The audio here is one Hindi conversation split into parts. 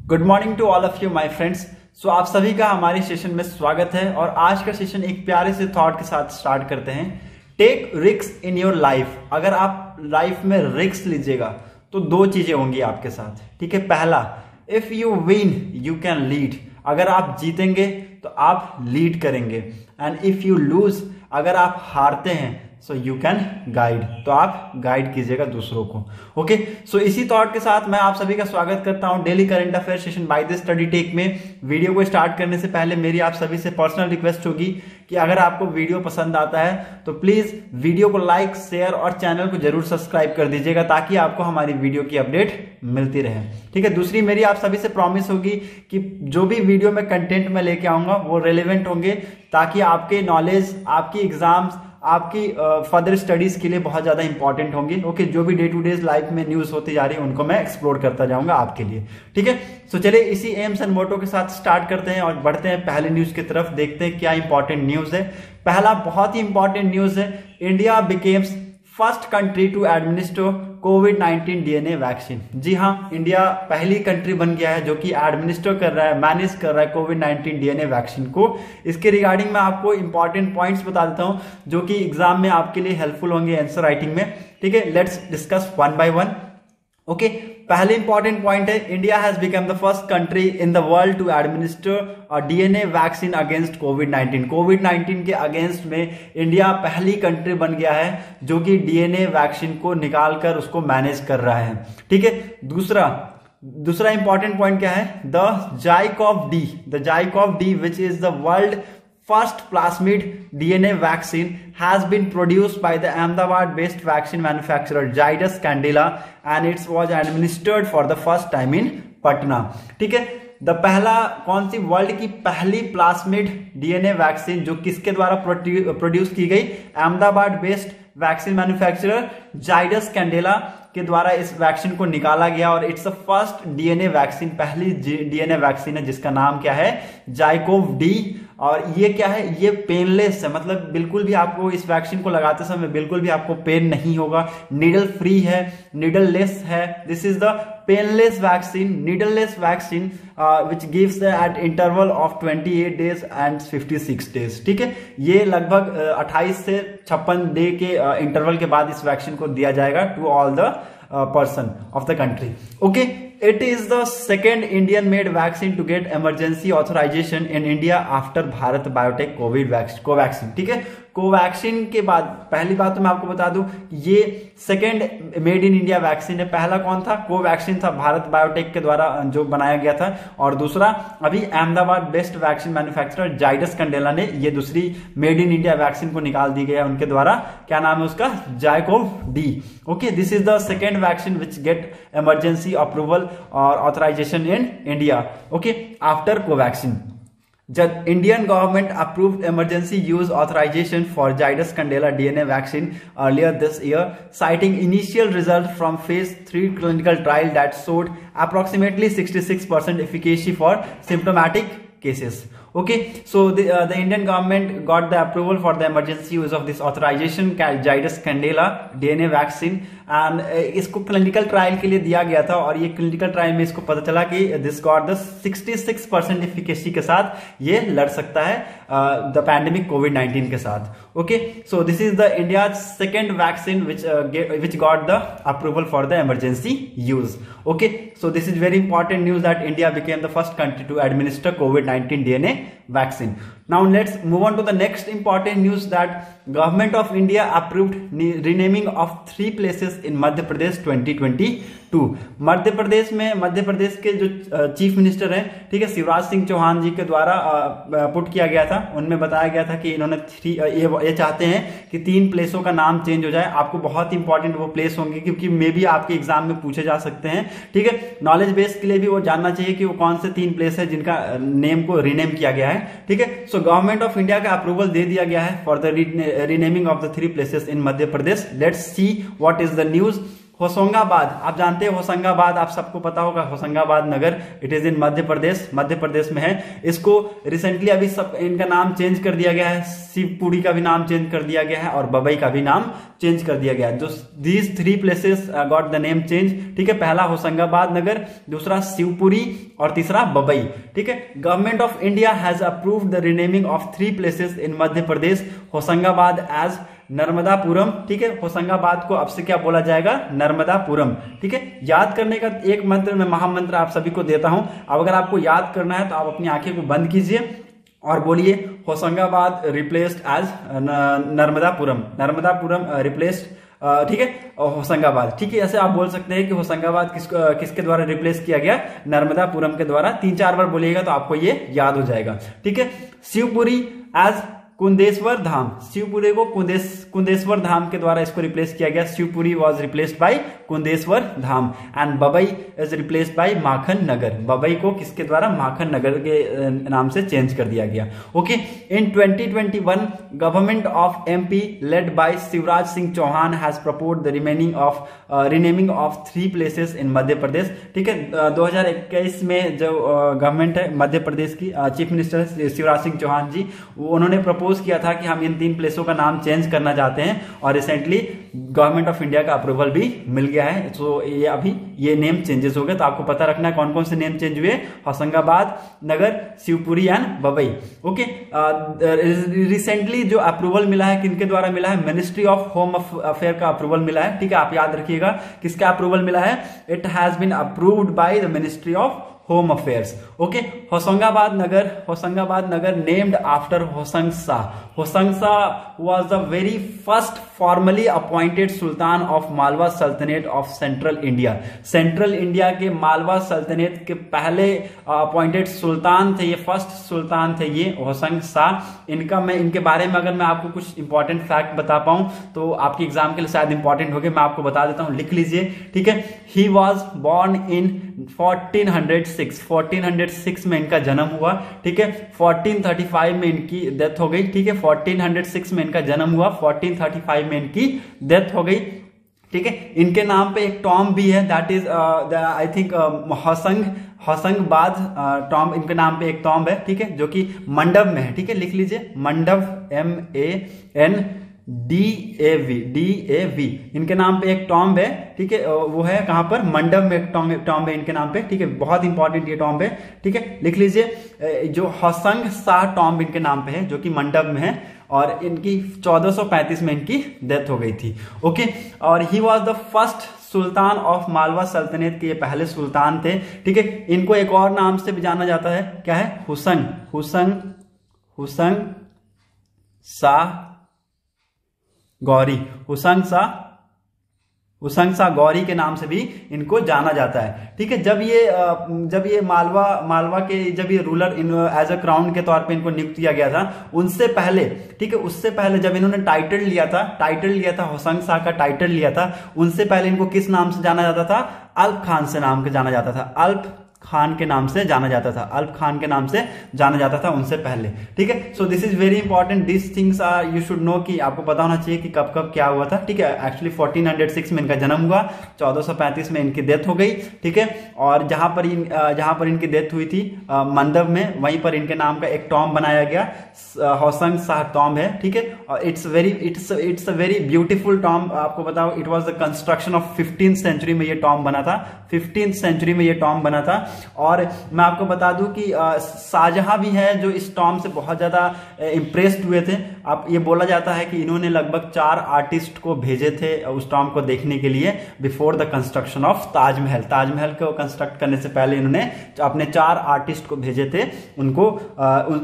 Good morning to all of you my friends. So आप सभी का हमारे सेशन में स्वागत है और आज का सेशन एक प्यारे से थॉट के साथ स्टार्ट करते हैं। Take risk in your life. अगर आप लाइफ में रिस्क लीजिएगा तो दो चीजें होंगी आपके साथ, ठीक है। पहला, if you win you can lead. अगर आप जीतेंगे तो आप लीड करेंगे। एंड इफ यू लूज, अगर आप हारते हैं सो यू कैन गाइड, तो आप गाइड कीजिएगा दूसरों को। ओके, सो इसी थॉट के साथ मैं आप सभी का स्वागत करता हूं daily current affair session by the study tech में। वीडियो को स्टार्ट करने से पहले मेरी आप सभी से पर्सनल रिक्वेस्ट होगी कि अगर आपको वीडियो पसंद आता है तो प्लीज वीडियो को लाइक, शेयर और चैनल को जरूर सब्सक्राइब कर दीजिएगा ताकि आपको हमारी वीडियो की अपडेट मिलती रहे, ठीक है। दूसरी मेरी आप सभी से प्रॉमिस होगी कि जो भी वीडियो में कंटेंट में लेके आऊंगा वो रेलेवेंट होंगे ताकि आपके नॉलेज, आपकी एग्जाम्स, आपकी फर्दर स्टडीज के लिए बहुत ज्यादा इंपॉर्टेंट होंगी। ओके, जो भी डे टू डे लाइफ में न्यूज होती जा रही है उनको मैं एक्सप्लोर करता जाऊंगा आपके लिए, ठीक है। सो चलिए इसी एम्स एंड मोटो के साथ स्टार्ट करते हैं और बढ़ते हैं पहले न्यूज की तरफ। देखते हैं क्या इंपॉर्टेंट न्यूज है। पहला बहुत ही इंपॉर्टेंट न्यूज है, India becomes first country to administer कोविड-19 डीएनए वैक्सीन। जी हाँ, इंडिया पहली कंट्री बन गया है जो कि एडमिनिस्टर कर रहा है, मैनेज कर रहा है कोविड-19 डीएनए वैक्सीन को। इसके रिगार्डिंग मैं आपको इंपॉर्टेंट पॉइंट्स बता देता हूं जो कि एग्जाम में आपके लिए हेल्पफुल होंगे आंसर राइटिंग में, ठीक है। Let's discuss one by one. Okay, पहले इंपॉर्टेंट पॉइंट है, India has become the first country in the world to administer a DNA vaccine against कोविड-19। कोविड-19 के अगेंस्ट में इंडिया पहली कंट्री बन गया है जो कि डीएनए वैक्सीन को निकालकर उसको मैनेज कर रहा है, ठीक है। दूसरा इंपॉर्टेंट पॉइंट क्या है, the ZyCoV D which is the world first plasmid DNA vaccine has been produced by the Ahmedabad-based vaccine manufacturer Zydus Candela and it was administered for the first time in Patna, ठीक है। पहला कौन सी वर्ल्ड की पहली प्लास्मिड डीएनए वैक्सीन जो किसके द्वारा प्रोड्यूस की गई, Ahmedabad based vaccine manufacturer Zydus candela के द्वारा इस वैक्सीन को निकाला गया और it's the first DNA vaccine, पहली डीएनए वैक्सीन है जिसका नाम क्या है, जाइकोव डी। और ये क्या है, ये पेनलेस है, मतलब बिल्कुल भी आपको इस वैक्सीन को लगाते समय बिल्कुल भी आपको पेन नहीं होगा। नीडल फ्री है, नीडल लेस है। This is the painless vaccine, needleless vaccine which gives eight interval of 28 days and 56 days, ठीक है। ये लगभग 28 से 56 डे के इंटरवल के बाद इस वैक्सीन को दिया जाएगा to all the person of the country. Okay, it is the second Indian made vaccine to get emergency authorization in India after Bharat Biotech Covaxin, ठीक है। कोवैक्सीन के बाद पहली बात तो मैं आपको बता दूं ये second made in India vaccine है। पहला कौन था, कोवैक्सीन था, भारत बायोटेक के द्वारा जो बनाया गया था। और दूसरा अभी Ahmedabad based vaccine manufacturer Zydus candela ने ये दूसरी मेड इन इंडिया वैक्सीन को निकाल दी गया उनके द्वारा। क्या नाम है उसका, ZyCoV D. Okay, this is the second vaccine which get emergency approval और authorisation in India, okay, after Covaxin. The Indian government approved emergency use authorization for Zydus Candela DNA vaccine earlier this year, citing initial results from phase 3 clinical trial that showed approximately 66% efficacy for symptomatic cases. Okay, so the Indian government got the approval for the emergency use of this authorization Zydus Candela DNA vaccine and इसको क्लिनिकल ट्रायल के लिए दिया गया था और ये क्लिनिकल ट्रायल में इसको पता चला कि दिस गॉट द 66% एफिकेसी के साथ ये लड़ सकता है द पैंडेमिक कोविड-19 के साथ। Okay, so this is the India second vaccine which got the approval for the emergency use. Okay, so this is very important news that India became the first country to administer कोविड-19 DNA vaccine. Now let's move on to the next important news that Government of India approved renaming of 3 places in Madhya Pradesh 2022. Madhya Pradesh के जो चीफ मिनिस्टर हैं, ठीक है, शिवराज सिंह चौहान जी के द्वारा पुट किया गया था। उनमें बताया गया था कि इन्होंने ये चाहते हैं कि 3 प्लेसों का नाम चेंज हो जाए। आपको बहुत इंपॉर्टेंट वो प्लेस होंगे क्योंकि मे भी आपके एग्जाम में पूछे जा सकते हैं, ठीक है। नॉलेज बेस के लिए भी वो जानना चाहिए कि वो कौन से 3 प्लेस है जिनका नेम को रीनेम किया गया है, ठीक है। सो गवर्नमेंट ऑफ इंडिया का अप्रूवल दे दिया गया है for the renaming of the 3 places in Madhya Pradesh. Let's see what is the news. Hoshangabad, आप जानते हैं होशंगाबाद, आप सबको पता होगा होशंगाबाद नगर, इट इज इन मध्य प्रदेश, मध्य प्रदेश में है। इसको रिसेंटली अभी सब इनका नाम चेंज कर दिया गया है, शिवपुरी का भी नाम चेंज कर दिया गया है और बबई का भी नाम चेंज कर दिया गया है। जो these 3 places got the name change, ठीक है। पहला होशंगाबाद नगर, दूसरा शिवपुरी और तीसरा बबई, ठीक है। Government of India has approved the renaming of 3 places in Madhya Pradesh, Hoshangabad as Narmadapuram, ठीक है। होशंगाबाद को अब से क्या बोला जाएगा, नर्मदापुरम, ठीक है। याद करने का एक मंत्र, मैं महामंत्र आप सभी को देता हूं। अब अगर आपको याद करना है तो आप अपनी आंखें को बंद कीजिए और बोलिए Hoshangabad replaced as Narmadapuram, Narmadapuram replaced, ठीक है, होशंगाबाद, ठीक है। ऐसे आप बोल सकते हैं कि होशंगाबाद किसके द्वारा रिप्लेस किया गया, नर्मदापुरम के द्वारा। 3-4 बार बोलिएगा तो आपको ये याद हो जाएगा, ठीक है। शिवपुरी एज कुंदेश्वर धाम, शिवपुरी को कुंदेश्वर धाम के द्वारा इसको रिप्लेस किया गया। Shivpuri was replaced by Kundeshwar Dham and Babai is replaced by Makhan Nagar, Babai को किसके द्वारा, माखन नगर के नाम से चेंज कर दिया गया। Okay, in 2021 government of MP led by Shivraj Singh Chouhan has proposed the renaming of 3 places in Madhya Pradesh, ठीक है। 2021 में जो गवर्नमेंट है मध्य प्रदेश की, चीफ मिनिस्टर शिवराज सिंह चौहान जी, उन्होंने प्रपोज किया था कि हम इन 3 प्लेसों का नाम चेंज करना चाहते हैं और रिसेंटली गवर्नमेंट ऑफ इंडिया का अप्रूवल भी मिल गया है। तो ये अभी ये नेम चेंजेस हो गए, तो आपको पता रखना है कौन कौन से नेम चेंज हुए, Hoshangabad Nagar, Shivpuri and Babai. Okay, recently जो अप्रूवल मिला है किनके द्वारा मिला है, मिनिस्ट्री ऑफ होम अफेयर का अप्रूवल मिला है, ठीक है। आप याद रखिएगा किसका अप्रूवल मिला है, it has been approved by the ministry of home affairs. Okay, Hoshangabad Nagar named after Hoshang Shah. Hoshang Shah was the very first formally appointed sultan of Malwa saltanat of central India. Central India के मालवा सल्तनत के पहले अपॉइंटेड सुल्तान थे, ये फर्स्ट सुल्तान थे ये होशंग शाह। इनके बारे में अगर मैं आपको कुछ इंपॉर्टेंट फैक्ट बता पाऊं तो आपके एग्जाम के लिए शायद इंपॉर्टेंट होगा, मैं आपको बता देता हूं, लिख लीजिए, ठीक है। ही वॉज बॉर्न इन 1406 में इनका जन्म हुआ, ठीक है। 1435 में इनकी डेथ हो गई, ठीक है। 1406 में इनका जन्म हुआ, 1435 में इनकी डेथ हो गई, ठीक है। इनके नाम पे एक टॉम भी है, that is I think Hoshangabad Tom, इनके नाम पे एक टॉम है, ठीक है, जो कि मंडव में है, ठीक है। लिख लीजिए मंडव, MANDAV, इनके नाम पे एक टॉम्ब है, ठीक है। वो है कहां पर, मंडव में एक टॉम्ब है इनके नाम पे, ठीक है। बहुत इंपॉर्टेंट ये टॉम्ब है, ठीक है। लिख लीजिए जो होशंग शाह टॉम्ब इनके नाम पे है जो कि मंडव में है और इनकी 1435 में इनकी डेथ हो गई थी। ओके, और he was the first sultan of Malwa सल्तनत के ये पहले सुल्तान थे, ठीक है। इनको एक और नाम से भी जाना जाता है, क्या है, हुसंग शाह गौरी, हुसंग शाह गौरी के नाम से भी इनको जाना जाता है, ठीक है। जब ये मालवा के जब ये रूलर एज अ क्राउन के तौर पे इनको नियुक्त किया गया था, उनसे पहले, ठीक है, उससे पहले जब इन्होंने टाइटल लिया था होशंग शाह का टाइटल लिया था, उनसे पहले इनको किस नाम से जाना जाता था, अल्प खान से नाम के जाना जाता था, अल्प खान के नाम से जाना जाता था, अल्प खान के नाम से जाना जाता था उनसे पहले, ठीक है। So this is very important, this things are you should know, कि आपको पता होना चाहिए कि कब कब क्या हुआ था, ठीक है। एक्चुअली 1406 में इनका जन्म हुआ, 1435 में इनकी डेथ हो गई, ठीक है। और जहां पर इनकी डेथ हुई थी मंडव में, वहीं पर इनके नाम का एक टॉम्ब बनाया गया, होशंग शाह टॉम्ब है, ठीक है। और it's a very beautiful tomb. आपको बताओ, it was the construction of 15th century में ये टॉम्ब बना था, 15th सेंचुरी में ये टॉम्ब बना था। और मैं आपको बता दूं कि शाहजहां भी है जो इस टॉम्ब से बहुत ज्यादा इंप्रेस्ड हुए थे। अब ये बोला जाता है कि इन्होंने लगभग 4 आर्टिस्ट को भेजे थे उस टॉम्ब को देखने के लिए before the construction of Taj Mahal. Taj Mahal को कंस्ट्रक्ट करने से पहले इन्होंने अपने 4 आर्टिस्ट को भेजे थे उनको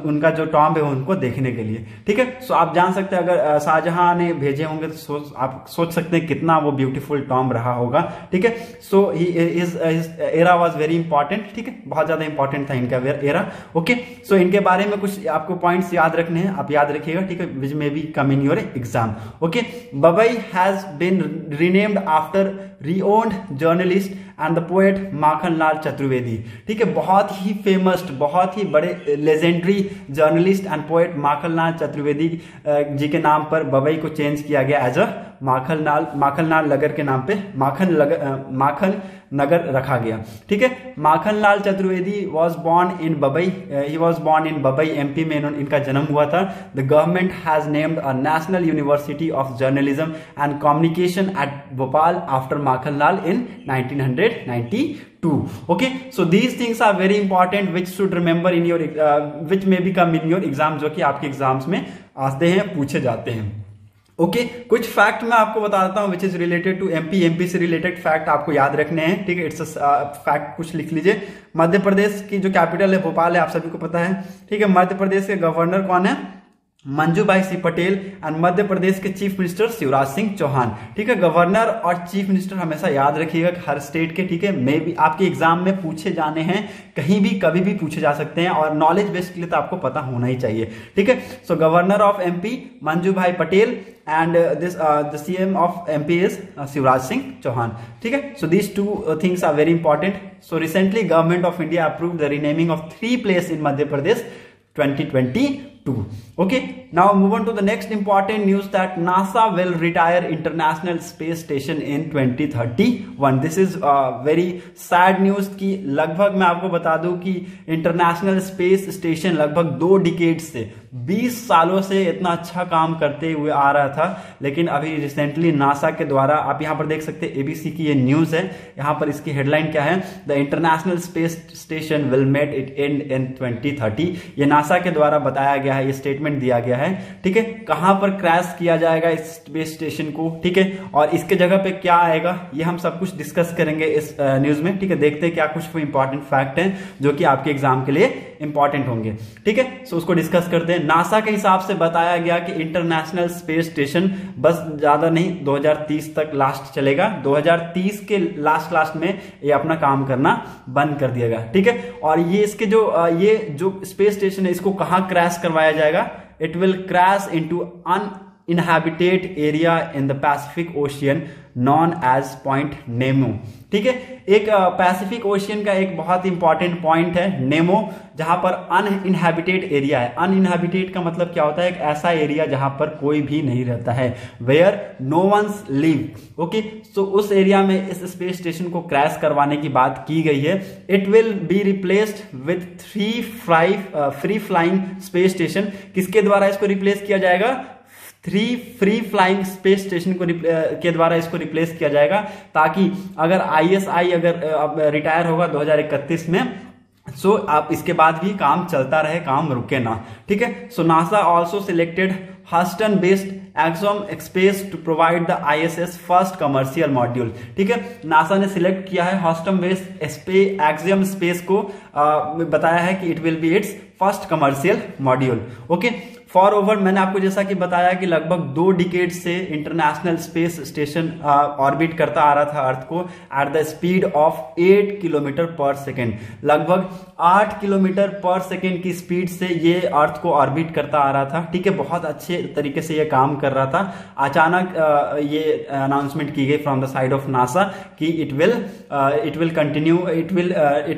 उनका जो टॉम्ब है उनको देखने के लिए, ठीक है। सो आप जान सकते हैं अगर शाहजहां ने भेजे होंगे तो आप सोच सकते हैं कितना वो ब्यूटीफुल टॉम्ब रहा होगा, ठीक है। So his era was very important, ठीक है, बहुत ज्यादा इंपॉर्टेंट था इनका एरा। ओके, सो इनके बारे में कुछ आपको पॉइंट्स याद रखने हैं, आप याद रखिएगा, ठीक है, which may be come in your exam. Okay, Babai has been renamed after renowned journalist and the poet Makhanlal Chaturvedi, ठीक है। बहुत ही फेमस, बहुत ही बड़े legendary journalist and poet Makhanlal Chaturvedi ji के नाम पर बबई को चेंज किया गया एज अ माखनलाल नगर के नाम पे माखन नगर रखा गया। ठीक है, Makhanlal Chaturvedi was born in Babai, he was born in Babai MP में इनका जन्म हुआ था। The government has named a national university of journalism and communication at Bhopal after Makhanlal in 1992. Okay, so these things are very important which should remember in your which may become in your exam, जो कि आपके एग्जाम्स में आते हैं, पूछे जाते हैं। ओके, कुछ फैक्ट मैं आपको बता देता हूं which is related to MP से रिलेटेड फैक्ट आपको याद रखने हैं। ठीक है, इट्स फैक्ट कुछ लिख लीजिए। मध्य प्रदेश की जो कैपिटल है भोपाल है, आप सभी को पता है। ठीक है, मध्य प्रदेश के गवर्नर कौन है? मंजू भाई सिंह पटेल। एंड मध्य प्रदेश के चीफ मिनिस्टर शिवराज सिंह चौहान। ठीक है, गवर्नर और चीफ मिनिस्टर हमेशा याद रखिएगा हर स्टेट के। ठीक है, मे भी आपके एग्जाम में पूछे जाने हैं, कहीं भी कभी भी पूछे जा सकते हैं, और नॉलेज बेस के लिए तो आपको पता होना ही चाहिए। ठीक है, so governor of MP Manju Bhai Patel and the CM of MP is Shivraj Singh Chouhan. ठीक है, so these two things are very important. So recently government of India approved the renaming of 3 place in Madhya Pradesh 2022. Okay, now move on to the next important news that NASA will retire International Space Station in 2031. This is very sad news कि लगभग मैं आपको बता दूं कि इंटरनेशनल स्पेस स्टेशन लगभग 2 डिकेड से 20 सालों से इतना अच्छा काम करते हुए आ रहा था, लेकिन अभी रिसेंटली नासा के द्वारा, आप यहां पर देख सकते हैं एबीसी की ये न्यूज है, यहां पर इसकी हेडलाइन क्या है? The international space station will meet it end in 2030। ये नासा के द्वारा बताया गया है, ये स्टेटमेंट दिया गया है। ठीक है, कहां पर क्रैश किया जाएगा इस स्पेस स्टेशन को, ठीक है, और इसके जगह पे क्या आएगा, ये हम सब कुछ डिस्कस करेंगे इस न्यूज में। ठीक है, देखते हैं क्या कुछ इंपॉर्टेंट फैक्ट हैं जो कि आपके एग्जाम के लिए इंपॉर्टेंट होंगे। ठीक है, सो उसको डिस्कस करते हैं। नासा के हिसाब से बताया गया कि इंटरनेशनल स्पेस स्टेशन बस ज्यादा नहीं 2030 तक लास्ट चलेगा। 2030 के लास्ट में ये अपना काम करना बंद कर दिएगा। ठीक है, और ये इसके ये जो स्पेस स्टेशन है इसको कहां क्रैश करवाया जाएगा? It will crash into uninhabited area in the Pacific Ocean known as point Nemo. ठीक है, एक पैसिफिक ओशियन का एक बहुत इंपॉर्टेंट पॉइंट है नेमो, जहां पर अनइनहैबिटेड एरिया है। अनइनहैबिटेड का मतलब क्या होता है? एक ऐसा एरिया जहां पर कोई भी नहीं रहता है, where no ones live. Okay, so उस एरिया में इस स्पेस स्टेशन को क्रैश करवाने की बात की गई है। It will be replaced with 3 free flying space station. किसके द्वारा इसको रिप्लेस किया जाएगा? 3 फ्री फ्लाइंग स्पेस स्टेशन को के द्वारा इसको रिप्लेस किया जाएगा, ताकि अगर ISI अगर रिटायर होगा 2031 में, सो आप इसके बाद भी काम चलता रहे, काम रुके ना। ठीक है, so NASA also selected Houston based Axiom space to provide the ISS first commercial module. ठीक है, नासा ने सिलेक्ट किया है ह्यूस्टन बेस्ड एक्सियम स्पेस को, बताया है कि it will be it's first commercial module. Okay, for over मैंने आपको जैसा कि बताया कि लगभग 2 डिकेड से इंटरनेशनल स्पेस स्टेशन ऑर्बिट करता आ रहा था अर्थ को at the speed of 8 kilometre पर सेकेंड। लगभग 8 किलोमीटर पर सेकेंड की स्पीड से ये अर्थ को ऑर्बिट करता आ रहा था। ठीक है, बहुत अच्छे तरीके से ये काम कर रहा था। अचानक ये अनाउंसमेंट की गई from the side of NASA कि it will continue, it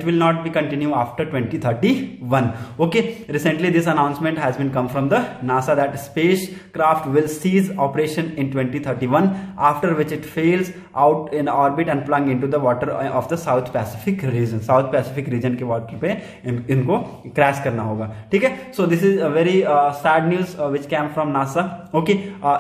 will not be continue after 2031। Okay, recently this announcement has been come from the NASA that spacecraft will cease operation in 2031, after which it fails out in orbit and plunge into the water of the South Pacific region. South Pacific region के वाटर पे इनको क्रैश करना होगा। ठीक है, so this is a very sad news which came from NASA. Okay,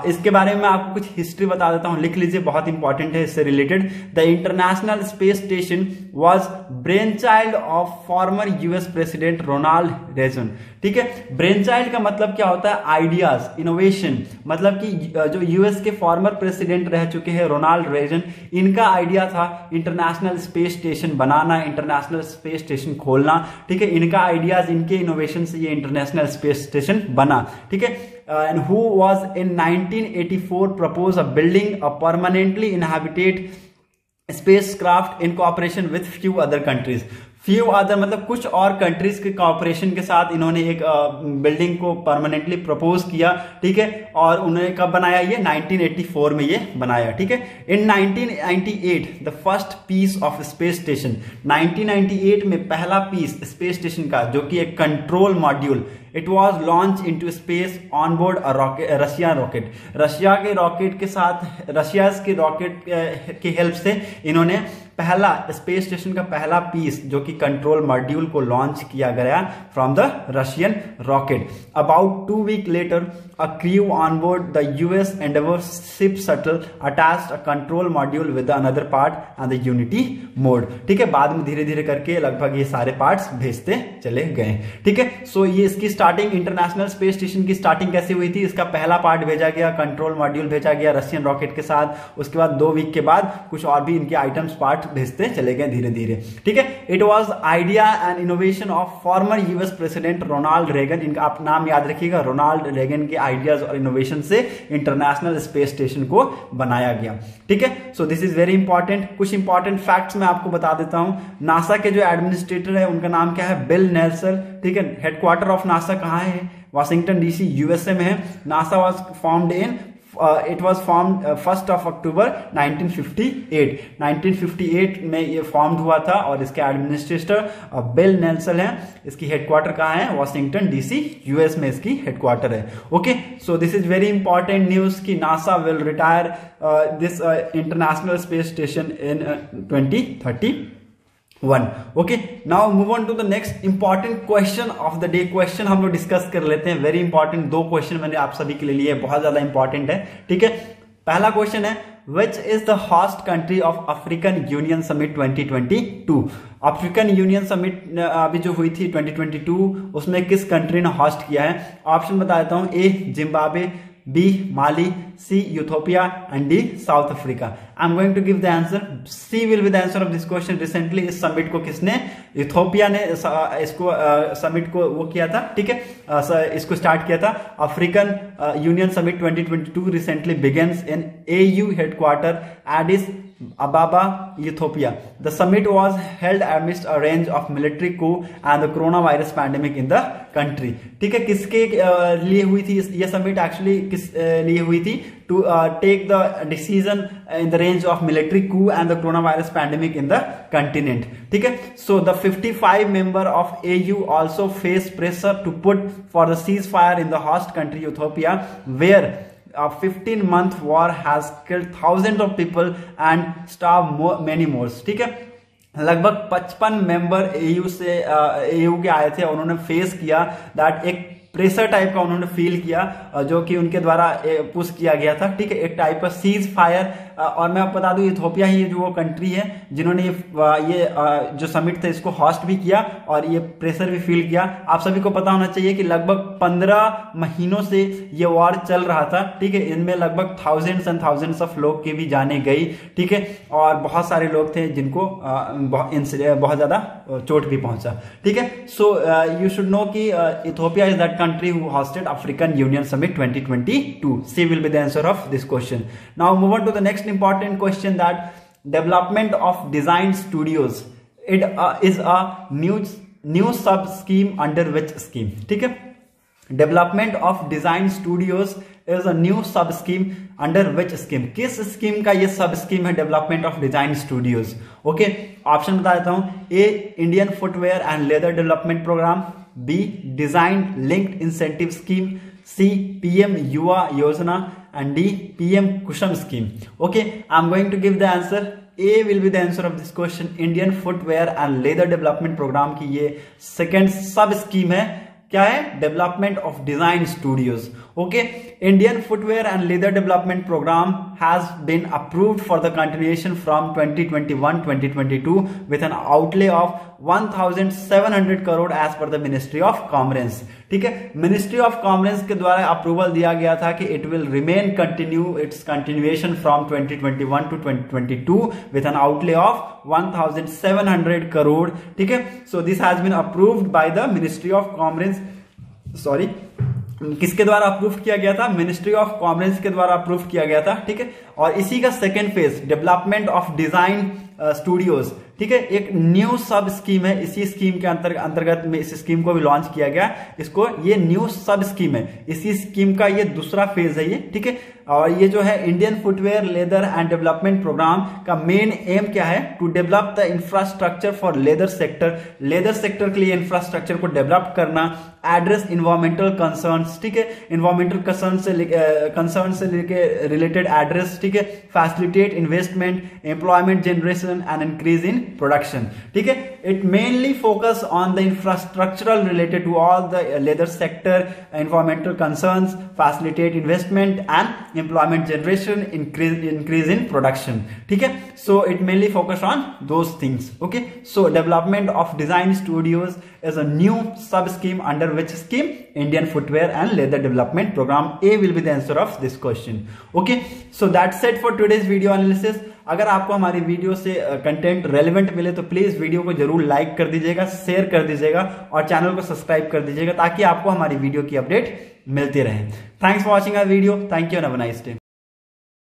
इसके बारे में आपको कुछ हिस्ट्री बता देता हूँ, लिख लीजिए, बहुत इंपॉर्टेंट है इससे related. The international space station was brain child of former US president Ronald Reagan. ठीक है, ब्रेन चाइल्ड का मतलब क्या होता है? Ideas, innovation. मतलब कि जो US के फॉर्मर प्रेसिडेंट रह चुके हैं रोनाल्ड रेगन, इनका आइडिया था इंटरनेशनल स्पेस स्टेशन बनाना, इंटरनेशनल स्पेस स्टेशन खोलना। ठीक है, इनका आइडियाज, इनके इनोवेशन से ये इंटरनेशनल स्पेस स्टेशन बना। ठीक है, and who was in 1984 proposed a building a permanently inhabited spacecraft in cooperation with few other countries. Few other मतलब कुछ और कंट्रीज के कॉपरेशन के साथ इन्होंने एक बिल्डिंग को परमानेंटली प्रपोज किया, ठीक है। और उन्होंने कब बनाया ये 1984 में ये बनाया, ठीक है। In 1998 the first piece of space station, 1998 में पहला पीस स्पेस स्टेशन का जो कि एक control module, it was launch into space on board Russian rocket. Russia के रॉकेट के साथ, रशिया के रॉकेट की हेल्प से इन्होंने पहला स्पेस स्टेशन का पहला पीस जो कि कंट्रोल मॉड्यूल को लॉन्च किया गया from the Russian rocket. About 2 week later a crew on board the US Endeavour ship shuttle attached a control module with another part and the unity mode, ठीक है। बाद में धीरे धीरे करके लगभग ये सारे पार्ट्स भेजते चले गए, ठीक है। सो ये इसकी स्टार्टिंग, इंटरनेशनल स्पेस स्टेशन की स्टार्टिंग कैसे हुई थी, इसका पहला पार्ट भेजा गया, कंट्रोल मॉड्यूल भेजा गया रशियन रॉकेट के साथ। उसके बाद 2 वीक के बाद कुछ और भी इनके आइटम्स पार्ट भेजते चले गए धीरे धीरे, ठीक है। It was idea and innovation of former US president Ronald Reagan. इनका आप नाम याद रखिएगा, रोनाल्ड रेगन के आइडियाज और इनोवेशन से इंटरनेशनल स्पेस स्टेशन को बनाया गया, ठीक है। So this is very important. कुछ इंपॉर्टेंट फैक्ट्स मैं आपको बता देता हूं। नासा के जो एडमिनिस्ट्रेटर है उनका नाम क्या है, बिल नेल्सन, ठीक है। हेडक्वार्टर ऑफ नासा कहां है, वाशिंगटन डीसी यूएसए में है। NASA was formed in it was formed 1st of October 1958। 1958 में ये फॉर्म्ड हुआ था और इसके एडमिनिस्ट्रेटर बिल नेल्सन है। इसकी हेडक्वार्टर कहाँ है, वाशिंगटन डीसी यूएस में इसकी हेडक्वार्टर है, okay. So this is very important news कि NASA will retire this international space station in 2031, okay. Now move on to the next important question of the day. Question हम लोग डिस्कस कर लेते हैं, वेरी इंपॉर्टेंट। 2 क्वेश्चन मैंने आप सभी के लिए लिए, बहुत ज्यादा इंपॉर्टेंट है, ठीक है। पहला क्वेश्चन है which is the host country of African union summit 2022। African union summit अभी जो हुई थी 2022, उसमें किस कंट्री ने होस्ट किया है। ऑप्शन बता देता हूं, ए Zimbabwe, B Mali, C Ethiopia and D South Africa. I'm going to give the answer. C will be the answer of this question. Recently इस समिट को किसने, इथोपिया ने इसको समिट को वो किया था, ठीक है, इसको स्टार्ट किया था। African union summit 2022 recently begins in AU headquarter Aedes Ababa, Ethiopia. The summit was held amidst a range of military coup and the coronavirus pandemic in the country. ठीक है, किसके लिए हुई थी ये समिट, एक्चुअली किस लिए हुई थी, to take the decision in the range of military coup and the coronavirus pandemic in the continent, ठीक है। So the 55 member of AU also face pressure to put for the ceasefire in the host country Ethiopia, where a 15-month war has killed thousands of people and starved many more, ठीक है। लगभग 55 मेंबर AU से AU के आए थे और उन्होंने फेस किया दैट एक प्रेशर टाइप का उन्होंने फील किया जो कि उनके द्वारा पुश किया गया था, ठीक है, एक टाइप का सीज फायर। और मैं आपको बता दूं इथियोपिया ही जो वो कंट्री है जिन्होंने ये जो समिट था इसको होस्ट भी किया और ये प्रेशर भी फील किया। आप सभी को पता होना चाहिए कि लगभग 15 महीनों से ये वॉर चल रहा था, ठीक है। इनमें लगभग थाउजेंड्स एंड थाउजेंड्स ऑफ लोग की भी जाने गई, ठीक है, और बहुत सारे लोग थे जिनको बहुत ज्यादा चोट भी पहुंचा, ठीक है। सो यू शुड नो कि Ethiopia is that country who hosted African Union Summit 2022. C will be the answer of this question. Now move on to the next important question, that development of design studios. It is a new sub scheme under which scheme? ठीक है, development of design studios is a new sub scheme under which scheme? किस स्कीम का ये सब स्कीम है development of design studios? Okay, option बता देता हूं, A Indian footwear and leather development programme, B design linked incentive scheme, C PM Yuva Yojana and D PM Kusum scheme. Okay, I am going to give the answer. A will be the answer of this question. Indian footwear and leather development programme की ये सेकेंड सब स्कीम है. क्या है? Development of design studios. Okay, Indian footwear and leather development programme has been approved for the continuation from 2021-2022 with an outlay of 1,700 crore as per the Ministry of Commerce. ठीक है, मिनिस्ट्री ऑफ कॉमर्स के द्वारा अप्रूवल दिया गया था कि it will remain its continuation from 2021 to 2022 with an outlay of 1,700 crore. ठीक है, so this has been approved by the Ministry of Commerce. Sorry, किसके द्वारा अप्रूव किया गया था? मिनिस्ट्री ऑफ कॉमर्स के द्वारा अप्रूव किया गया था. ठीक है, और इसी का second phase development of design studios. ठीक है, एक न्यू सब स्कीम है, इसी स्कीम के अंतर्गत में इस स्कीम को भी लॉन्च किया गया। इसको ये न्यू सब स्कीम है, इसी स्कीम का ये दूसरा फेज है ये, ठीक है। और ये जो है Indian footwear leather and development programme का मेन एम क्या है, to develop the infrastructure for leather sector, leather sector के लिए इंफ्रास्ट्रक्चर को डेवलप करना, एड्रेस इन्वायरमेंटल कंसर्न्स, ठीक है, इन्वायरमेंटल कंसर्न से लेके रिलेटेड एड्रेस, ठीक है, facilitate investment, employment generation and increase in production, ठीक है। It mainly focus on the infrastructural related to all the leather sector, environmental concerns, facilitate investment and employment generation, increase in production, ठीक है। So it mainly focus on those things, okay। So development of design studios is a new sub scheme under which scheme, Indian footwear and leather development program। A will be the answer of this question, okay। So that's it for today's video analysis। अगर आपको हमारी वीडियो से कंटेंट रेलेवेंट मिले तो प्लीज वीडियो को जरूर लाइक कर दीजिएगा, शेयर कर दीजिएगा और चैनल को सब्सक्राइब कर दीजिएगा ताकि आपको हमारी वीडियो की अपडेट मिलती रहे। Thanks for watching our video, thank you and have a nice day.